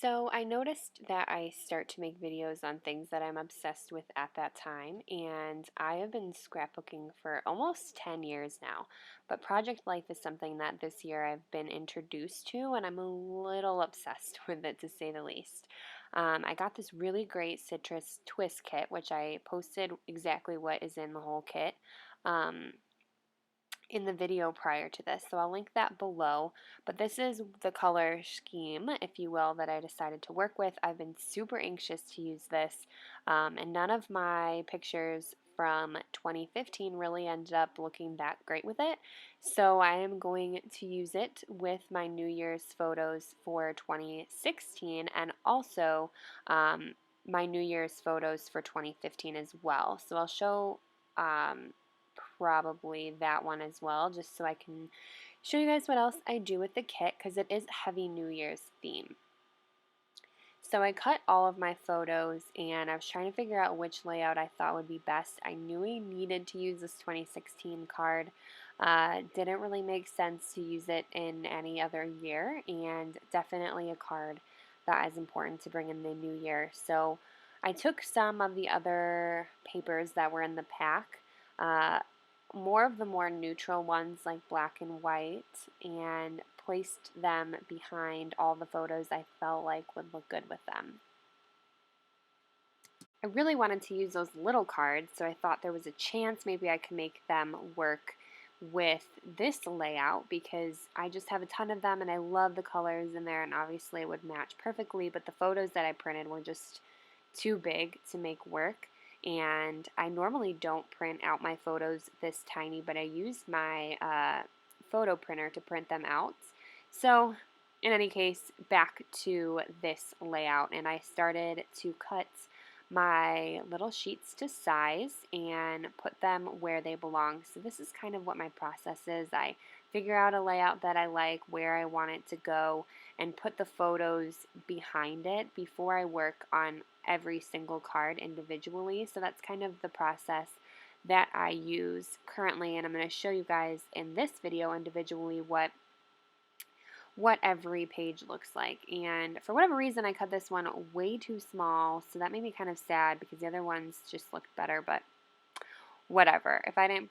So I noticed that I start to make videos on things that I'm obsessed with at that time, and I have been scrapbooking for almost 10 years now. But Project Life is something that this year I've been introduced to, and I'm a little obsessed with it to say the least. I got this really great citrus twist kit, which I posted exactly what is in the whole kit. Um, in the video prior to this, so I'll link that below. But this is the color scheme, if you will, that I decided to work with. I've been super anxious to use this, and none of my pictures from 2015 really ended up looking that great with it. So I am going to use it with my New Year's photos for 2016 and also my New Year's photos for 2015 as well. So I'll show probably that one as well, just so I can show you guys what else I do with the kit because it is heavy New Year's theme. So I cut all of my photos and I was trying to figure out which layout I thought would be best. I knew I needed to use this 2016 card. Didn't really make sense to use it in any other year, and definitely a card that is important to bring in the new year. So I took some of the other papers that were in the pack, uh, more of the more neutral ones like black and white, and placed them behind all the photos I felt like would look good with them. I really wanted to use those little cards, so I thought there was a chance maybe I could make them work with this layout because I just have a ton of them and I love the colors in there, and obviously it would match perfectly, but the photos that I printed were just too big to make work. And I normally don't print out my photos this tiny, but I used my photo printer to print them out. So in any case, back to this layout, and I started to cut my little sheets to size and put them where they belong. So this is kind of what my process is. I figure out a layout that I like, where I want it to go, and put the photos behind it before I work on every single card individually. So that's kind of the process that I use currently, and I'm going to show you guys in this video individually what every page looks like. And for whatever reason, I cut this one way too small, so that made me kind of sad because the other ones just looked better, but whatever. If I didn't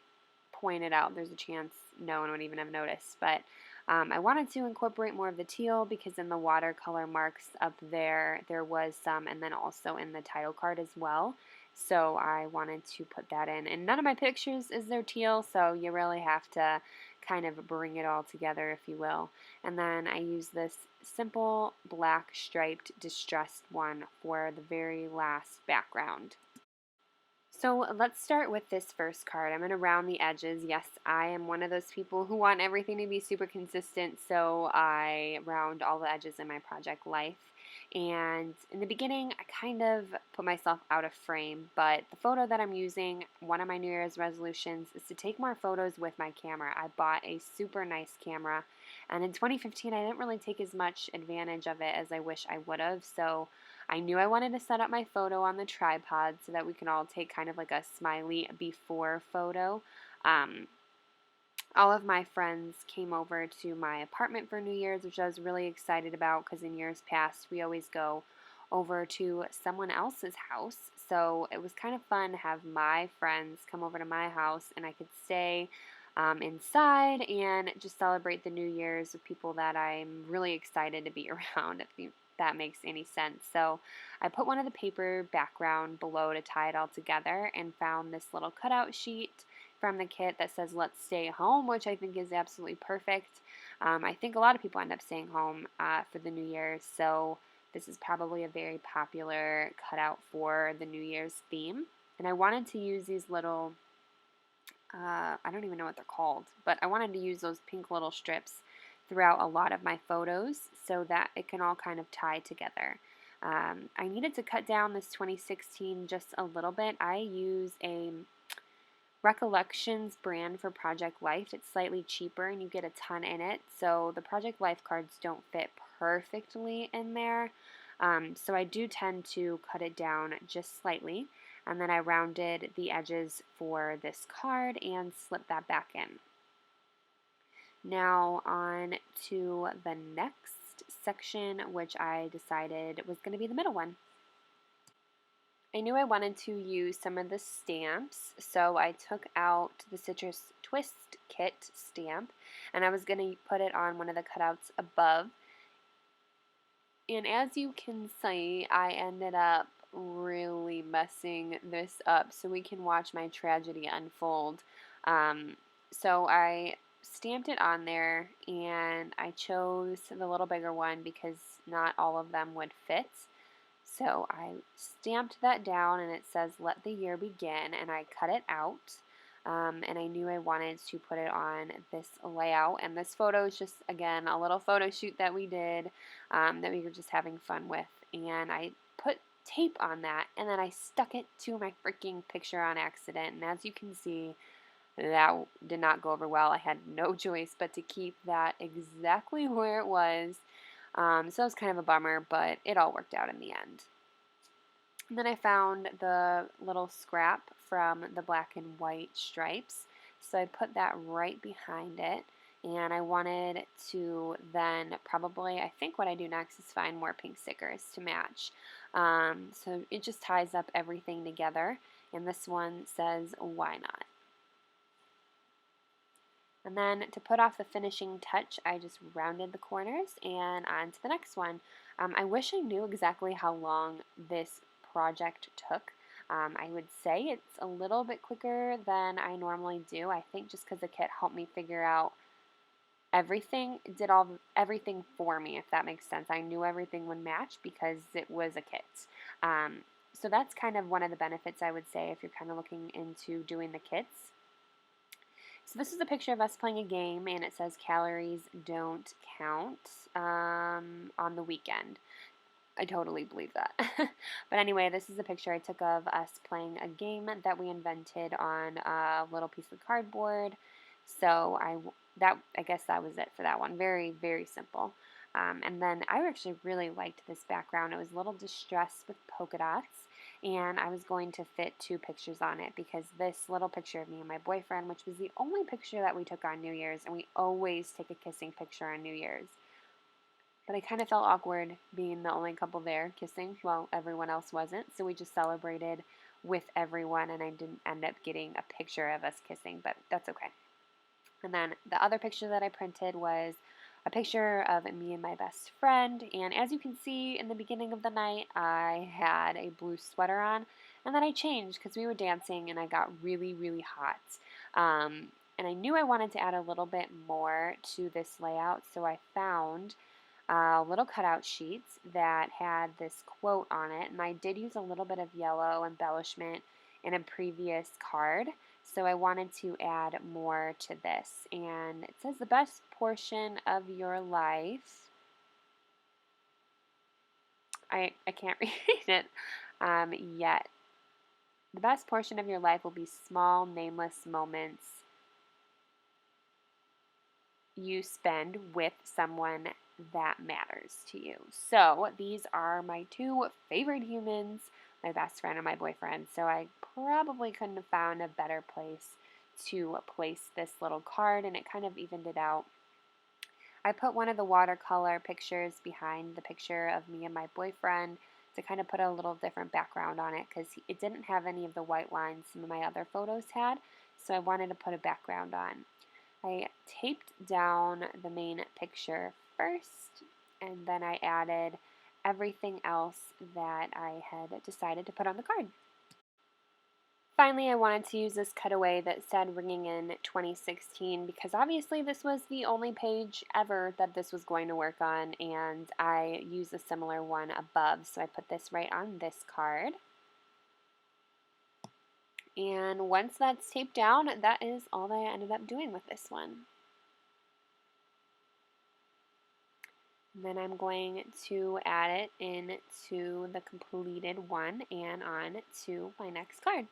point it out, there's a chance no one would even have noticed. But I wanted to incorporate more of the teal because in the watercolor marks up there, there was some, and then also in the title card as well. So I wanted to put that in. And none of my pictures is there teal, so you really have to kind of bring it all together, if you will. And then I use this simple black striped distressed one for the very last background. So let's start with this first card. I'm going to round the edges. Yes, I am one of those people who want everything to be super consistent, so I round all the edges in my project life. And in the beginning, I kind of put myself out of frame, but the photo that I'm using, one of my New Year's resolutions, is to take more photos with my camera. I bought a super nice camera, and in 2015, I didn't really take as much advantage of it as I wish I would have, so I knew I wanted to set up my photo on the tripod so that we can all take kind of like a smiley before photo. Um, all of my friends came over to my apartment for New Year's, which I was really excited about because in years past we always go over to someone else's house. So it was kind of fun to have my friends come over to my house and I could stay inside and just celebrate the New Year's with people that I'm really excited to be around, if that makes any sense. So I put one of the paper background below to tie it all together and found this little cutout sheet from the kit that says let's stay home, which I think is absolutely perfect. I think a lot of people end up staying home for the New Year's, so this is probably a very popular cutout for the New Year's theme. And I wanted to use these little, I don't even know what they're called, but I wanted to use those pink little strips throughout a lot of my photos so that it can all kind of tie together. I needed to cut down this 2016 just a little bit. I use a Recollections brand for Project Life. It's slightly cheaper and you get a ton in it, so the Project Life cards don't fit perfectly in there. So I do tend to cut it down just slightly, and then I rounded the edges for this card and slipped that back in. Now on to the next last section, which I decided was going to be the middle one. I knew I wanted to use some of the stamps, so I took out the Citrus Twist Kit stamp, and I was going to put it on one of the cutouts above. And as you can see, I ended up really messing this up, so we can watch my tragedy unfold. So I stamped it on there, and I chose the little bigger one because not all of them would fit. So I stamped that down, and it says "Let the year begin," and I cut it out. And I knew I wanted to put it on this layout. And this photo is just, again, a little photo shoot that we did that we were just having fun with. And I put tape on that, and then I stuck it to my freaking picture on accident. And as you can see, that did not go over well. I had no choice but to keep that exactly where it was. So it was kind of a bummer, but it all worked out in the end. And then I found the little scrap from the black and white stripes, so I put that right behind it. And I wanted to then probably, I think what I do next is find more pink stickers to match. So it just ties up everything together. And this one says, "Why not?" And then to put off the finishing touch, I just rounded the corners and on to the next one. I wish I knew exactly how long this project took. I would say it's a little bit quicker than I normally do. I think just because the kit helped me figure out everything, it did everything for me, if that makes sense. I knew everything would match because it was a kit. So that's kind of one of the benefits, I would say, if you're kind of looking into doing the kits. So this is a picture of us playing a game, and it says calories don't count on the weekend. I totally believe that. But anyway, this is a picture I took of us playing a game that we invented on a little piece of cardboard. So I guess that was it for that one. Very, very simple. And then I actually really liked this background. It was a little distressed with polka dots. And I was going to fit 2 pictures on it because this little picture of me and my boyfriend, which was the only picture that we took on New Year's, and we always take a kissing picture on New Year's. But I kind of felt awkward being the only couple there kissing while everyone else wasn't, so we just celebrated with everyone, and I didn't end up getting a picture of us kissing, but that's okay. And then the other picture that I printed was a picture of me and my best friend. And as you can see in the beginning of the night, I had a blue sweater on. And then I changed because we were dancing and I got really, really hot. And I knew I wanted to add a little bit more to this layout. So I found little cutout sheets that had this quote on it. And I did use a little bit of yellow embellishment in a previous card. So I wanted to add more to this. And it says the best portion of your life. I can't read it yet. The best portion of your life will be small, nameless moments you spend with someone that matters to you. So these are my 2 favorite humans, my best friend and my boyfriend. So I probably couldn't have found a better place to place this little card, and it kind of evened it out. I put one of the watercolor pictures behind the picture of me and my boyfriend to kind of put a little different background on it because it didn't have any of the white lines some of my other photos had, so I wanted to put a background on. I taped down the main picture first, and then I added everything else that I had decided to put on the card. Finally, I wanted to use this cutaway that said Ringing in 2016 because obviously this was the only page ever that this was going to work on, and I used a similar one above, so I put this right on this card. And once that's taped down, that is all that I ended up doing with this one. And then I'm going to add it into the completed one and on to my next card.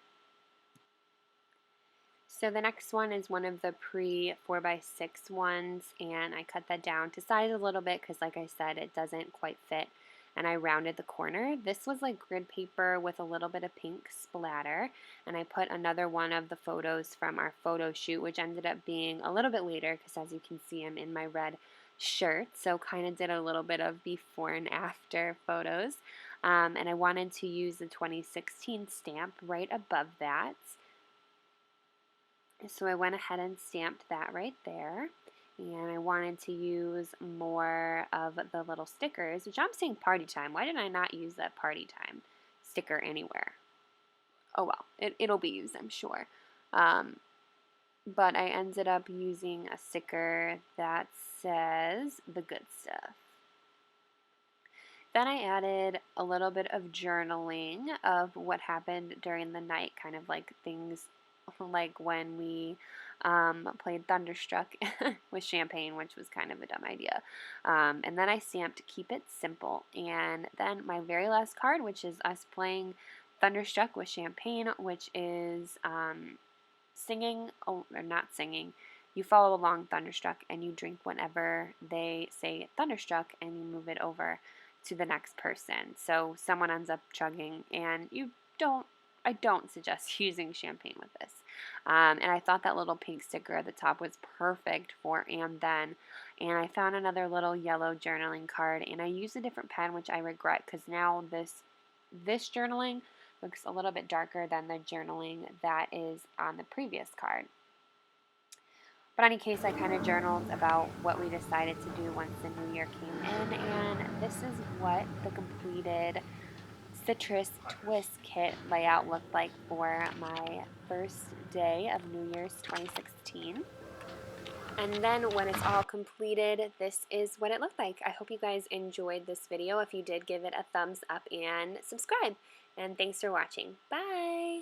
So the next one is one of the pre 4x6 ones, and I cut that down to size a little bit because, like I said, it doesn't quite fit, and I rounded the corner. This was like grid paper with a little bit of pink splatter, and I put another one of the photos from our photo shoot, which ended up being a little bit later because, as you can see, I'm in my red shirt, so kind of did a little bit of before and after photos. And I wanted to use the 2016 stamp right above that. So I went ahead and stamped that right there. And I wanted to use more of the little stickers, which I'm saying party time. Why did I not use that party time sticker anywhere? Oh well, it'll be used, I'm sure. But I ended up using a sticker that says the good stuff. Then I added a little bit of journaling of what happened during the night, kind of like things like when we played Thunderstruck with champagne, which was kind of a dumb idea. And then I stamped Keep It Simple. And then my very last card, which is us playing Thunderstruck with champagne, which is singing, or not singing. You follow along Thunderstruck and you drink whenever they say Thunderstruck and you move it over to the next person. So someone ends up chugging and I don't suggest using champagne with this. And I thought that little pink sticker at the top was perfect for and then. And I found another little yellow journaling card and I used a different pen, which I regret because now this journaling looks a little bit darker than the journaling that is on the previous card. But in any case, I kind of journaled about what we decided to do once the new year came in, and this is what the completed citrus twist kit layout looked like for my first day of New Year's 2016. And then when it's all completed, this is what it looked like. I hope you guys enjoyed this video. If you did, give it a thumbs up and subscribe. And thanks for watching. Bye!